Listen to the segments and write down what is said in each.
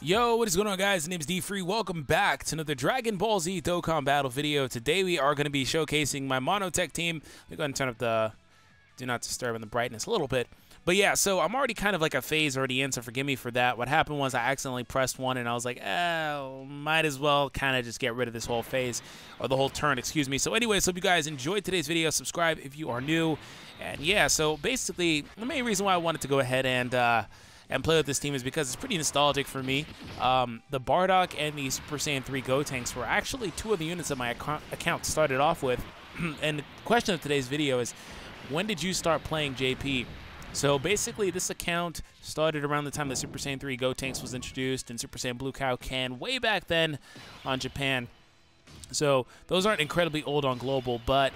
Yo, what is going on, guys? My name is D-Free. Welcome back to another Dragon Ball Z Dokkan battle video. Today we are going to be showcasing my Monotech team. Let me go ahead and turn up the Do Not Disturb and the brightness a little bit. But yeah, so I'm already kind of like a phase already in, so forgive me for that. What happened was I accidentally pressed one, and I was like, might as well kind of just get rid of this whole phase, or the whole turn, excuse me. So anyways, hope you guys enjoyed today's video. Subscribe if you are new. And yeah, so basically, the main reason why I wanted to go ahead and play with this team is because it's pretty nostalgic for me. The Bardock and the Super Saiyan 3 Gotenks were actually two of the units that my account started off with. And the question of today's video is, when did you start playing JP? So basically, this account started around the time that Super Saiyan 3 Gotenks was introduced and Super Saiyan Blue Kaioken way back then on Japan. So those aren't incredibly old on global, but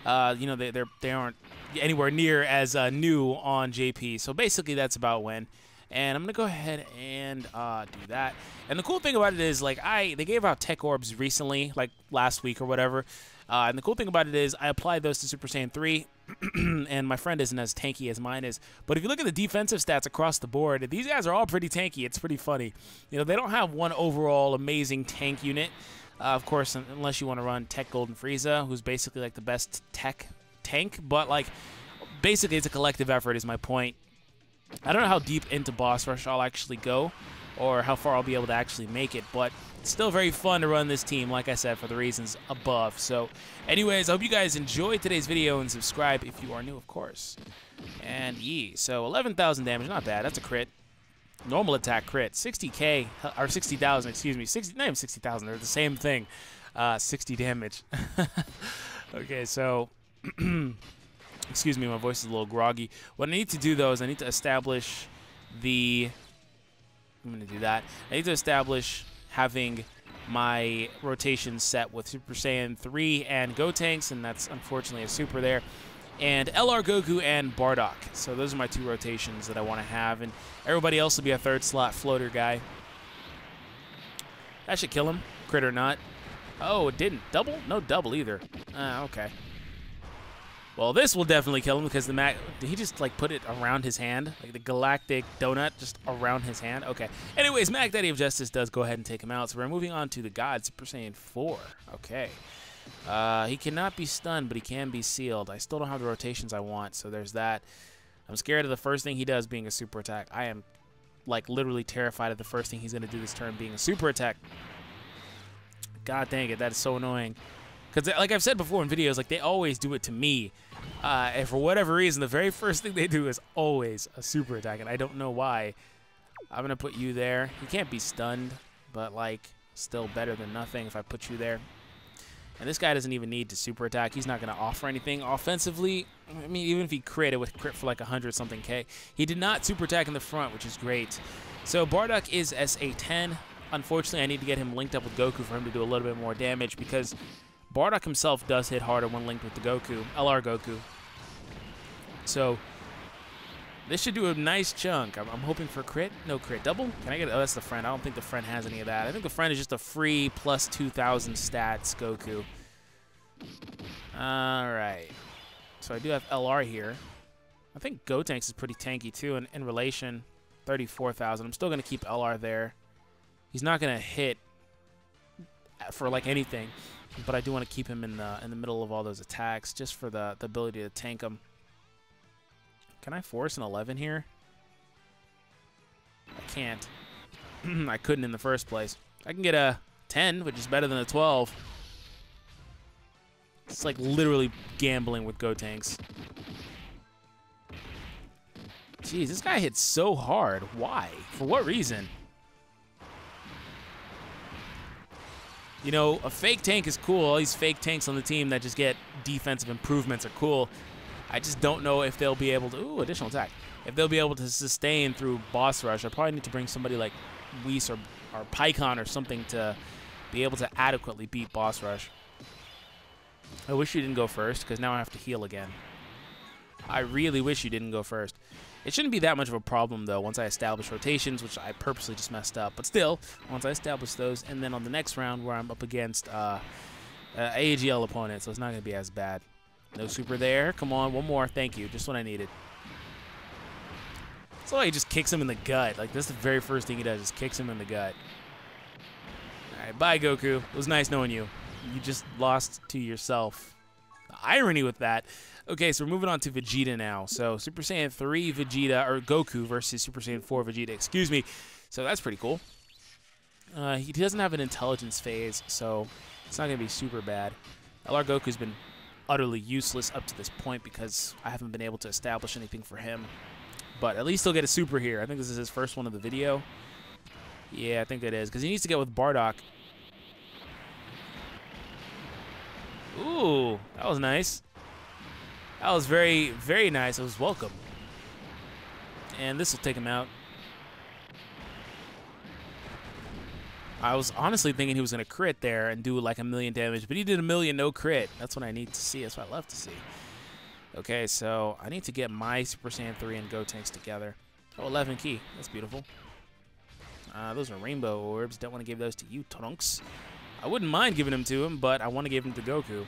you know, they aren't anywhere near as new on JP. So basically, that's about when. And I'm gonna go ahead and do that. And the cool thing about it is, like, they gave out tech orbs recently, like last week or whatever. And the cool thing about it is, I applied those to Super Saiyan 3, and my friend isn't as tanky as mine is. But if you look at the defensive stats across the board, these guys are all pretty tanky. It's pretty funny. You know, they don't have one overall amazing tank unit. Of course, unless you want to run Tech Golden Frieza, who's basically like the best tech tank. But like, basically, it's a collective effort, is my point. I don't know how deep into boss rush I'll actually go, or how far I'll be able to actually make it, but it's still very fun to run this team, like I said, for the reasons above. So anyways, I hope you guys enjoyed today's video, and subscribe if you are new, of course. And so 11,000 damage, not bad. That's a crit. Normal attack crit. 60k, or 60,000, excuse me. 60, not even 60,000, they're the same thing. 60 damage. Okay, so excuse me, my voice is a little groggy. What I need to do, though, is I need to establish the... I'm going to do that. I need to establish having my rotation set with Super Saiyan 3 and Gotenks, and that's unfortunately a Super there, and LR Goku and Bardock. So those are my two rotations that I want to have, and everybody else will be a third slot floater guy. That should kill him, crit or not. Oh, it didn't. Double? No double either. Okay. Well, this will definitely kill him because the did he just like put it around his hand? Like the galactic donut just around his hand? Okay. Anyways, Mac Daddy of Justice does go ahead and take him out. So we're moving on to the God, Super Saiyan 4. Okay. He cannot be stunned, but he can be sealed. I still don't have the rotations I want, so there's that. I'm scared of the first thing he does being a super attack. I am like literally terrified of the first thing he's going to do this turn being a super attack. God dang it, that is so annoying. Because, like I've said before in videos, like, they always do it to me. And for whatever reason, the very first thing they do is always a super attack, and I don't know why. I'm going to put you there. He can't be stunned, but, like, still better than nothing if I put you there. And this guy doesn't even need to super attack. He's not going to offer anything offensively. I mean, even if he crit, it would crit for, like, 100-something K. He did not super attack in the front, which is great. So Bardock is SA10. Unfortunately, I need to get him linked up with Goku for him to do a little bit more damage, because Bardock himself does hit harder when linked with the Goku, LR Goku. So this should do a nice chunk. I'm hoping for crit. No crit. Double? Can I get it? Oh, that's the friend. I don't think the friend has any of that. I think the friend is just a free plus 2,000 stats Goku. Alright. So I do have LR here. I think Gotenks is pretty tanky too in relation. 34,000. I'm still going to keep LR there. He's not going to hit for like anything, but I do want to keep him in the middle of all those attacks just for the ability to tank them. Can I force an 11 here? I can't. I couldn't in the first place. I can get a 10, which is better than a 12. It's like literally gambling with Gotenks. Jeez, this guy hits so hard. Why? For what reason? You know, a fake tank is cool. All these fake tanks on the team that just get defensive improvements are cool. I just don't know if they'll be able to... Ooh, additional attack. If they'll be able to sustain through boss rush. I probably need to bring somebody like Whis or Pycon or something to be able to adequately beat boss rush. I wish you didn't go first, because now I have to heal again. I really wish you didn't go first. It shouldn't be that much of a problem, though, once I establish rotations, which I purposely just messed up. But still, once I establish those, and then on the next round where I'm up against AGL opponent, so it's not going to be as bad. No super there. Come on, one more. Thank you. Just what I needed. So he just kicks him in the gut. Like, that's the very first thing he does, just kicks him in the gut. All right, bye, Goku. It was nice knowing you. You just lost to yourself. The irony with that. Okay, so we're moving on to Vegeta now. So Super Saiyan 3 Vegeta, or Goku versus Super Saiyan 4 Vegeta, excuse me. So that's pretty cool. He doesn't have an intelligence phase, so it's not going to be super bad. LR Goku's been utterly useless up to this point because I haven't been able to establish anything for him. But at least he'll get a super here. I think this is his first one of the video. Yeah, I think it is, because he needs to get with Bardock. Ooh, that was nice. That was very, very nice. It was welcome. And this will take him out. I was honestly thinking he was going to crit there and do like 1,000,000 damage, but he did 1,000,000 no crit. That's what I need to see. That's what I love to see. Okay, so I need to get my Super Saiyan 3 and Gotenks together. Oh, 11 key. That's beautiful. Those are rainbow orbs. Don't want to give those to you, Trunks. I wouldn't mind giving them to him, but I want to give them to Goku.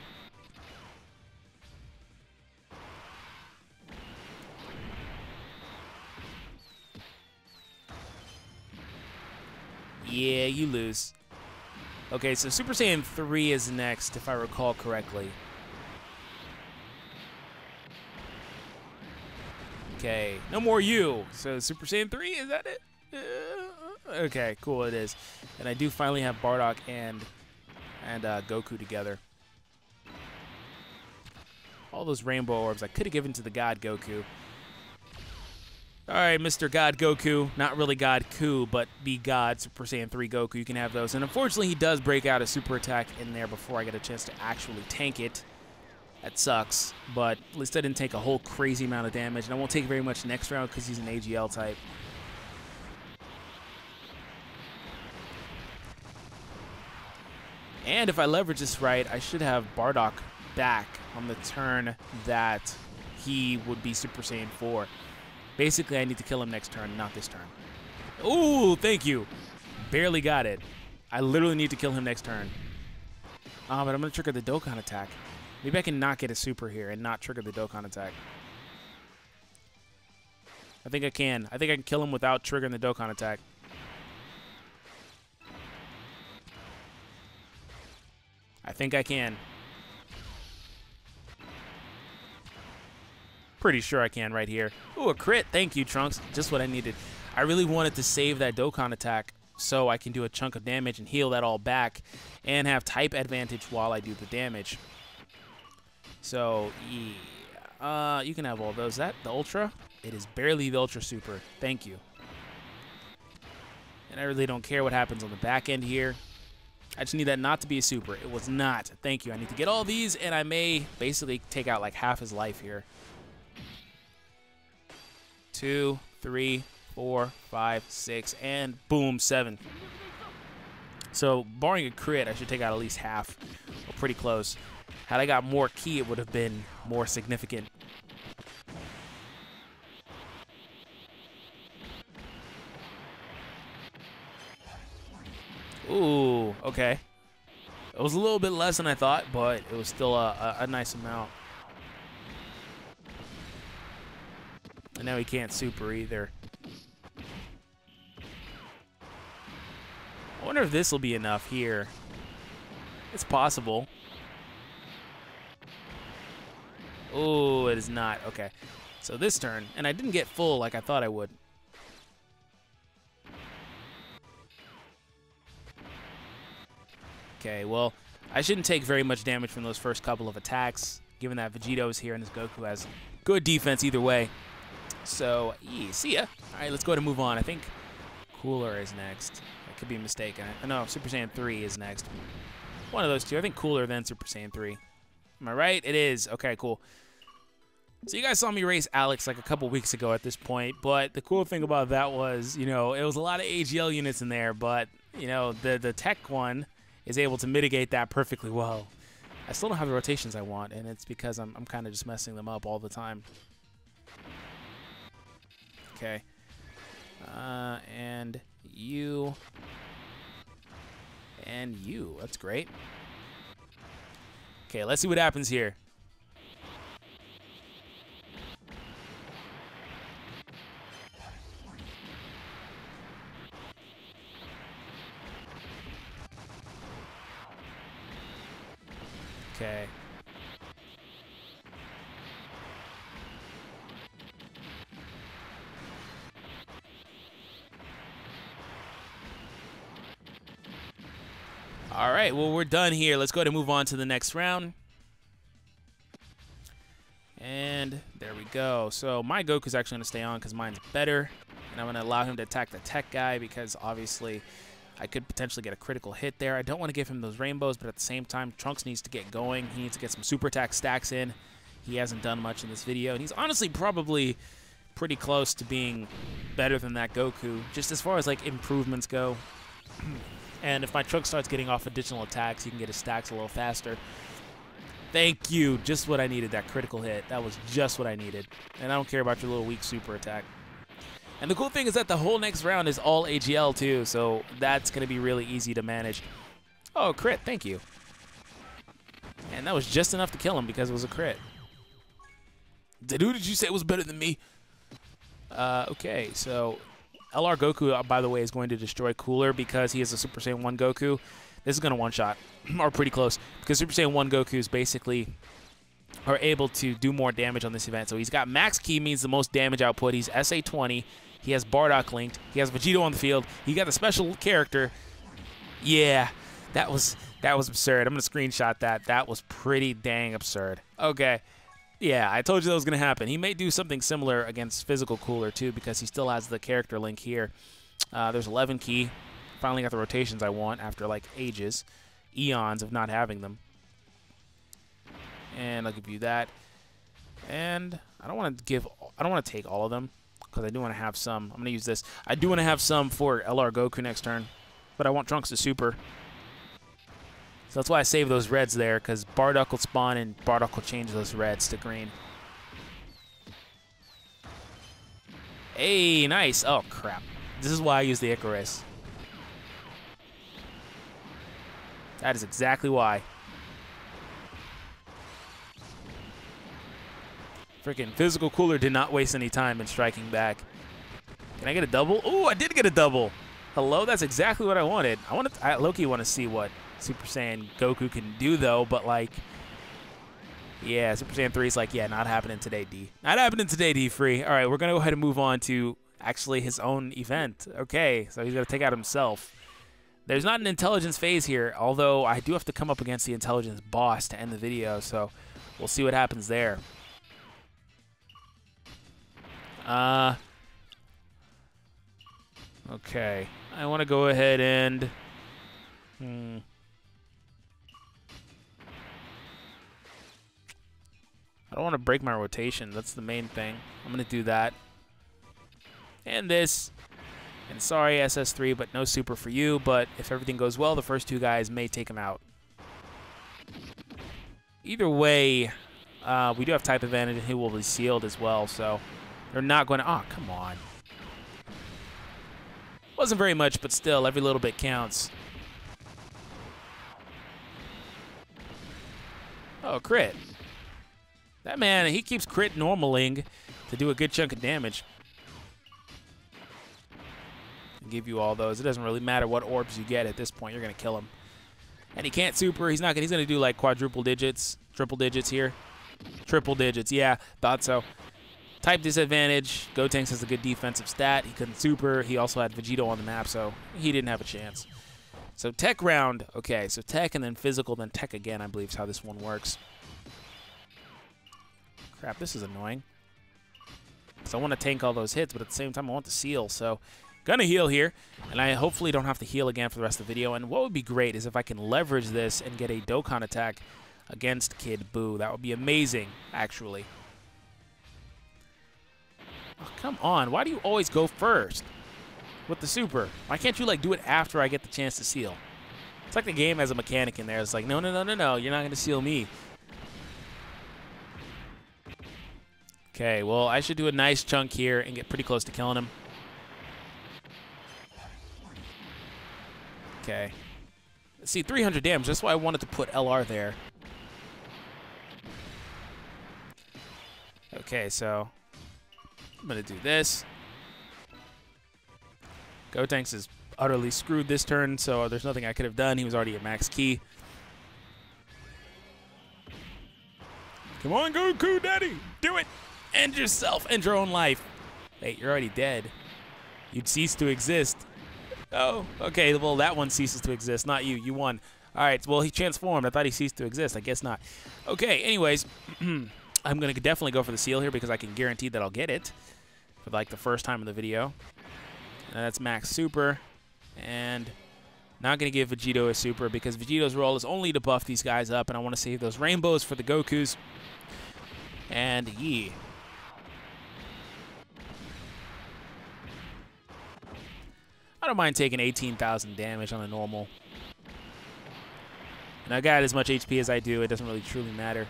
Yeah, you lose. Okay, so Super Saiyan 3 is next, if I recall correctly. Okay, no more you. So Super Saiyan 3, is that it? Okay, cool, it is. And I do finally have Bardock and Goku together. All those rainbow orbs I could have given to the God Goku. All right, Mr. God Goku. Not really God Ku, but the God Super Saiyan 3 Goku. You can have those. And unfortunately, he does break out a super attack in there before I get a chance to actually tank it. That sucks, but at least I didn't take a whole crazy amount of damage. And I won't take very much next round because he's an AGL type. And if I leverage this right, I should have Bardock back on the turn that he would be Super Saiyan 4. Basically, I need to kill him next turn, not this turn. Ooh, thank you. Barely got it. I literally need to kill him next turn. But I'm going to trigger the Dokkan attack. Maybe I can not get a super here and not trigger the Dokkan attack. I think I can. I think I can kill him without triggering the Dokkan attack. I think I can. Pretty sure I can right here. Ooh, a crit. Thank you, Trunks. Just what I needed. I really wanted to save that Dokkan attack so I can do a chunk of damage and heal that all back and have type advantage while I do the damage. So, yeah. You can have all those. Is that the Ultra? It is barely the Ultra Super. Thank you. And I really don't care what happens on the back end here. I just need that not to be a super. It was not. Thank you. I need to get all these, and I may basically take out like half his life here. 2, 3, 4, 5, 6, and boom, 7. So, barring a crit, I should take out at least half, or pretty close. Had I got more ki, it would have been more significant. Ooh, okay. It was a little bit less than I thought, but it was still a nice amount. And now he can't super either. I wonder if this will be enough here. It's possible. Oh, it is not. Okay. So this turn, and I didn't get full like I thought I would. Okay, well, I shouldn't take very much damage from those first couple of attacks, given that Vegeta is here and this Goku has good defense either way. So, yeah, see ya. All right, let's go ahead and move on. I think Cooler is next. That could be a mistake. No, Super Saiyan 3 is next. One of those two. I think Cooler, then Super Saiyan 3. Am I right? It is. Okay, cool. So you guys saw me race Alex like a couple weeks ago at this point, but the cool thing about that was, you know, it was a lot of AGL units in there, but, you know, the TEQ one is able to mitigate that perfectly well. I still don't have the rotations I want, and it's because I'm kind of just messing them up all the time. Okay. And you. And you. That's great. Okay, let's see what happens here. Okay. All right, well, we're done here. Let's go ahead and move on to the next round. And there we go. So my Goku's actually going to stay on because mine's better. And I'm going to allow him to attack the tech guy because obviously I could potentially get a critical hit there. I don't want to give him those rainbows, but at the same time, Trunks needs to get going. He needs to get some super attack stacks in. He hasn't done much in this video. And he's honestly probably pretty close to being better than that Goku, just as far as like improvements go. And if my Trunks starts getting off additional attacks, he can get his stacks a little faster. Thank you. Just what I needed, that critical hit. That was just what I needed. And I don't care about your little weak super attack. And the cool thing is that the whole next round is all AGL too, so that's going to be really easy to manage. Oh, crit. Thank you. And that was just enough to kill him because it was a crit. Who did you say was better than me? Okay, so LR Goku, by the way, is going to destroy Cooler because he is a Super Saiyan 1 Goku. This is going to one-shot, or pretty close, because Super Saiyan 1 Gokus basically are able to do more damage on this event. So he's got max ki, means the most damage output. He's SA20. He has Bardock linked. He has Vegeta on the field. He got a special character. Yeah, that was absurd. I'm going to screenshot that. That was pretty dang absurd. Okay. Yeah, I told you that was going to happen. He may do something similar against Physical Cooler, too, because he still has the character link here. There's 11 ki. Finally got the rotations I want after, like, ages. Eons of not having them. And I'll give you that. And I don't want to take all of them, because I do want to have some. I'm going to use this. I do want to have some for LR Goku next turn, but I want Trunks to super. So that's why I save those reds there, because Bardock will spawn and Bardock will change those reds to green. Hey, nice. Oh, crap. This is why I use the Icarus. That is exactly why. Freaking Physical Cooler did not waste any time in striking back. Can I get a double? Oh, I did get a double. Hello? That's exactly what I wanted. I low-key want to see what Super Saiyan Goku can do, though, but, like, yeah, Super Saiyan 3 is like, yeah, not happening today, D. Not happening today, D-Free. All right, we're going to go ahead and move on to actually his own event. Okay, so he's going to take out himself. There's not an intelligence phase here, although I do have to come up against the intelligence boss to end the video, so we'll see what happens there. Okay, I want to go ahead and... I don't want to break my rotation. That's the main thing. I'm going to do that. And this. And sorry, SS3, but no super for you. But if everything goes well, the first two guys may take him out. Either way, we do have type advantage, and he will be sealed as well. So they're not going to... Oh, come on. Wasn't very much, but still, every little bit counts. Oh, crit. That man, he keeps crit normaling to do a good chunk of damage. I'll give you all those. It doesn't really matter what orbs you get at this point. You're going to kill him. And he can't super. He's going to do like quadruple digits, triple digits here. Triple digits, yeah, thought so. Type disadvantage. Gotenks has a good defensive stat. He couldn't super. He also had Vegeta on the map, so he didn't have a chance. So tech round. Okay, so tech and then physical, then tech again, I believe is how this one works. Crap, this is annoying. So I want to tank all those hits, but at the same time I want the seal. So gonna heal here, and I hopefully don't have to heal again for the rest of the video. And what would be great is if I can leverage this and get a Dokkan attack against Kid Buu. That would be amazing, actually. Oh, come on. Why do you always go first with the super? Why can't you, like, do it after I get the chance to seal? It's like the game has a mechanic in there. It's like, no, no, no, no, no. You're not going to seal me. Okay, well, I should do a nice chunk here and get pretty close to killing him. Okay. See, 300 damage. That's why I wanted to put LR there. Okay, so I'm going to do this. Gotenks is utterly screwed this turn, so there's nothing I could have done. He was already at max ki. Come on, Goku, daddy. Do it. End yourself. End your own life. Wait, you're already dead. You'd cease to exist. Oh, okay. Well, that one ceases to exist. Not you. You won. All right. Well, he transformed. I thought he ceased to exist. I guess not. Okay. Anyways, I'm going to definitely go for the seal here because I can guarantee that I'll get it for like the first time in the video. And that's max super. And not going to give Vegeta a super because Vegeta's role is only to buff these guys up. And I want to save those rainbows for the Gokus. And yeah. I don't mind taking 18,000 damage on a normal. And I got as much HP as I do. It doesn't really truly matter.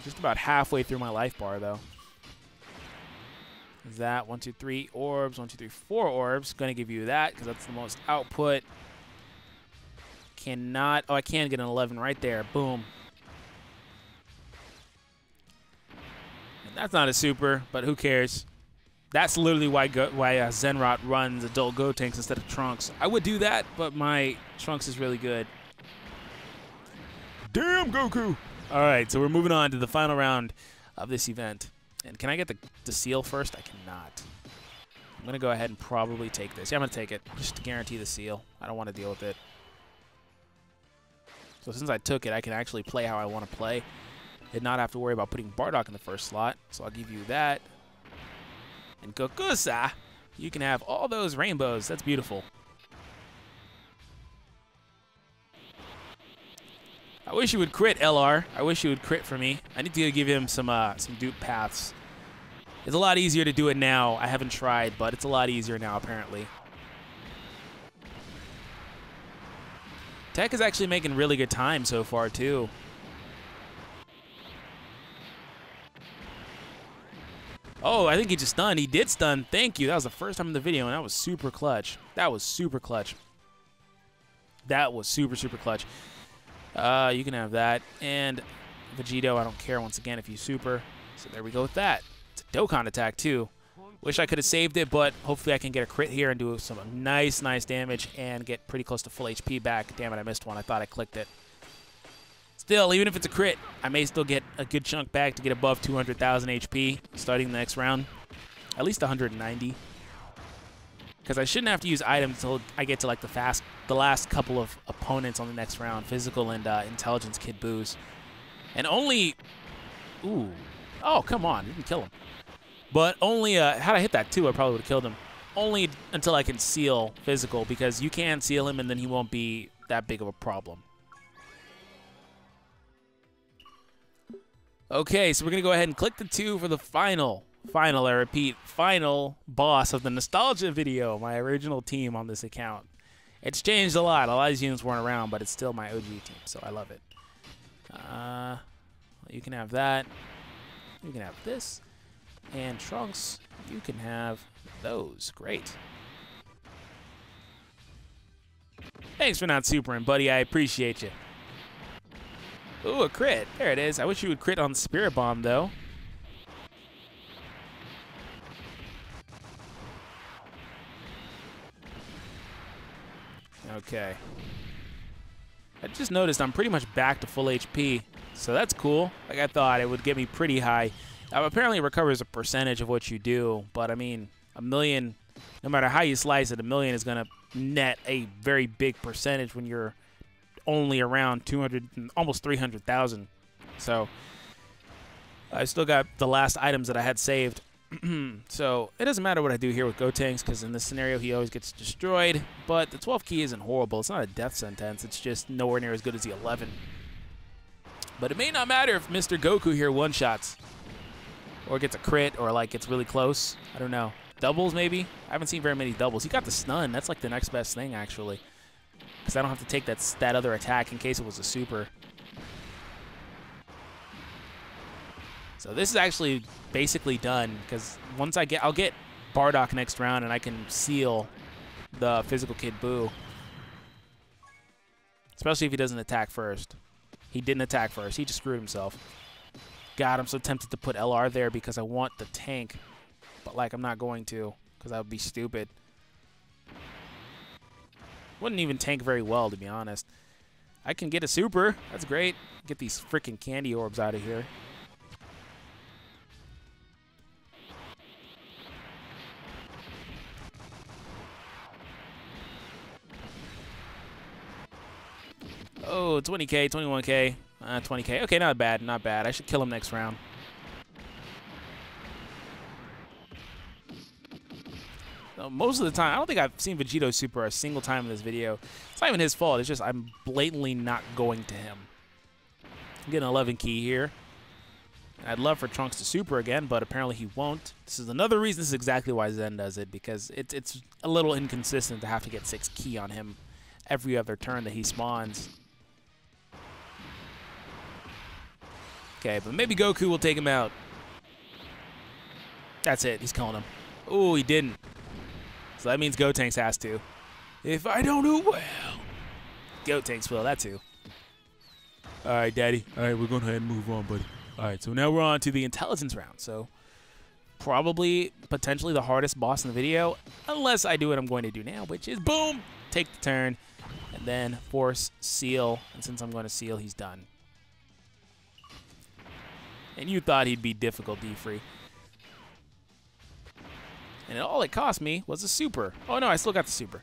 Just about halfway through my life bar, though. Is that 1, 2, 3 orbs? 1, 2, 3, 4 orbs. Going to give you that because that's the most output. Cannot. Oh, I can get an 11 right there. Boom. And that's not a super, but who cares? That's literally why Zenrot runs adult Gotenks instead of Trunks. I would do that, but my Trunks is really good. Damn, Goku! All right, so we're moving on to the final round of this event. And can I get the seal first? I cannot. I'm going to go ahead and probably take this. Yeah, I'm going to take it just to guarantee the seal. I don't want to deal with it. So since I took it, I can actually play how I want to play and not have to worry about putting Bardock in the first slot. So I'll give you that. And Gokusa, you can have all those rainbows. That's beautiful. I wish you would crit, LR. I wish you would crit for me. I need to give him some dupe paths. It's a lot easier to do it now. I haven't tried, but it's a lot easier now, apparently. TEQ is actually making really good time so far, too. Oh, I think he just stunned. He did stun. Thank you. That was the first time in the video, and that was super clutch. That was super clutch. That was super, super clutch. You can have that. And Vegeta, I don't care once again if you super. So there we go with that. It's a Dokkan attack, too. Wish I could have saved it, but hopefully I can get a crit here and do some nice, nice damage and get pretty close to full HP back. Damn it, I missed one. I thought I clicked it. Still, even if it's a crit, I may still get a good chunk back to get above 200,000 HP starting the next round. At least 190. Because I shouldn't have to use items until I get to like the last couple of opponents on the next round. Physical and intelligence Kid Buus. And only... Ooh. Oh, come on. You can kill him. But only... had I hit that too, I probably would have killed him. Only until I can seal physical. Because you can seal him and then he won't be that big of a problem. Okay, so we're going to go ahead and click the 2 for the final, I repeat, final boss of the Nostalgia video, my original team on this account. It's changed a lot. A lot of these units weren't around, but it's still my OG team, so I love it. You can have that. You can have this. And Trunks, you can have those. Great. Thanks for not supering, buddy. I appreciate you. Ooh, a crit. There it is. I wish you would crit on Spirit Bomb, though. Okay. I just noticed I'm pretty much back to full HP, so that's cool. Like I thought, it would get me pretty high. Apparently it recovers a percentage of what you do, but I mean, a million, no matter how you slice it, a million is going to net a very big percentage when you're only around 200, almost 300,000. So I still got the last items that I had saved. So it doesn't matter what I do here with Gotenks, because in this scenario he always gets destroyed. But the 12 key isn't horrible. It's not a death sentence. It's just nowhere near as good as the 11. But it may not matter if Mr. Goku here one-shots. Or gets a crit, or like gets really close. I don't know. Doubles, maybe? I haven't seen very many doubles. He got the stun. That's like the next best thing, actually. Because I don't have to take that other attack in case it was a super. So this is actually basically done, because once I'll get Bardock next round, and I can seal the physical Kid Buu. Especially if he doesn't attack first. He didn't attack first. He just screwed himself. God, I'm so tempted to put LR there because I want the tank. But, like, I'm not going to, because that would be stupid. Wouldn't even tank very well, to be honest. I can get a super. That's great. Get these freaking candy orbs out of here. Oh, 20K, 21K, 20K. Okay, not bad, not bad. I should kill him next round. Most of the time, I don't think I've seen Vegeta super a single time in this video. It's not even his fault. It's just I'm blatantly not going to him. I'm getting 11 key here. I'd love for Trunks to super again, but apparently he won't. This is another reason. This is exactly why Zen does it, because it's a little inconsistent to have to get 6 key on him every other turn that he spawns. Okay, but maybe Goku will take him out. That's it. He's killing him. Oh, he didn't. So that means Gotenks has to. If I don't do well, Gotenks will. That too. All right, Daddy. All right, we're going to go ahead and move on, buddy. All right, so now we're on to the intelligence round. So probably, potentially the hardest boss in the video, unless I do what I'm going to do now, which is, boom, take the turn, and then force seal. And since I'm going to seal, he's done. And you thought he'd be difficult, D-Free. And all it cost me was a super. Oh, no, I still got the super.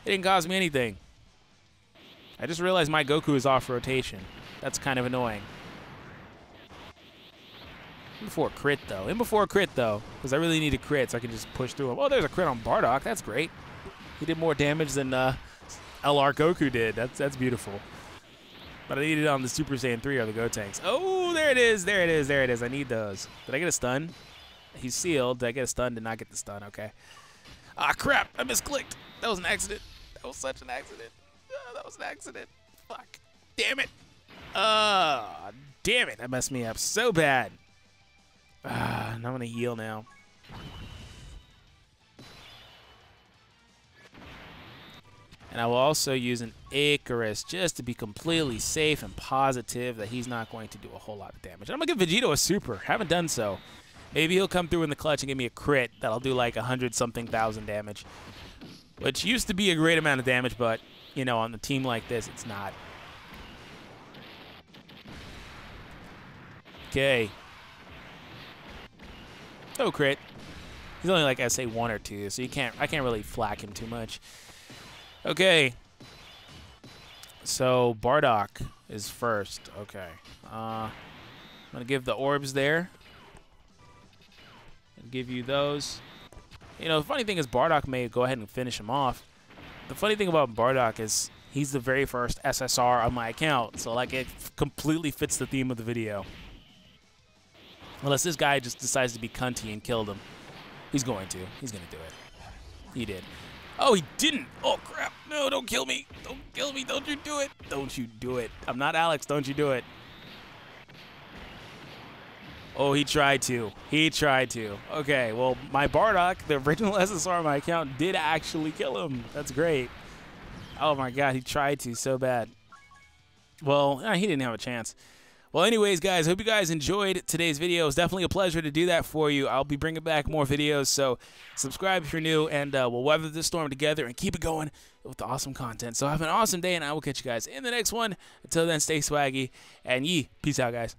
It didn't cost me anything. I just realized my Goku is off rotation. That's kind of annoying. In before crit, though. In before crit, though. Because I really need a crit so I can just push through him. Oh, there's a crit on Bardock. That's great. He did more damage than LR Goku did. That's beautiful. But I need it on the Super Saiyan 3 or the Gotenks. Oh, there it is. There it is. There it is. I need those. Did I get a stun? He's sealed. Did I get a stun? Did not get the stun. Okay. Ah, crap. I misclicked. That was an accident. That was such an accident. Oh, that was an accident. Fuck. Damn it. Damn it. That messed me up so bad. I'm going to heal now. And I will also use an Icarus just to be completely safe and positive that he's not going to do a whole lot of damage. I'm going to give Vegeta a super. Haven't done so. Maybe he'll come through in the clutch and give me a crit that'll do like 100-something thousand damage. Which used to be a great amount of damage, but, you know, on a team like this, it's not. Okay. Oh, crit. He's only like SA 1 or 2, so I can't really flack him too much. Okay. So Bardock is first. Okay. I'm gonna give the orbs there. And give you those. You know, the funny thing is Bardock may go ahead and finish him off. The funny thing about Bardock is he's the very first SSR on my account, so like it completely fits the theme of the video. Unless this guy just decides to be cunty and killed him. He's going to. He's going to do it. He did. Oh, he didn't. Oh, crap. No, don't kill me. Don't kill me. Don't you do it. Don't you do it. I'm not Alex. Don't you do it. Oh, he tried to. He tried to. Okay, well, my Bardock, the original SSR on my account, did actually kill him. That's great. Oh, my God. He tried to so bad. Well, he didn't have a chance. Well, anyways, guys, hope you guys enjoyed today's video. It was definitely a pleasure to do that for you. I'll be bringing back more videos, so subscribe if you're new, and we'll weather this storm together and keep it going with the awesome content. So have an awesome day, and I will catch you guys in the next one. Until then, stay swaggy, and peace out, guys.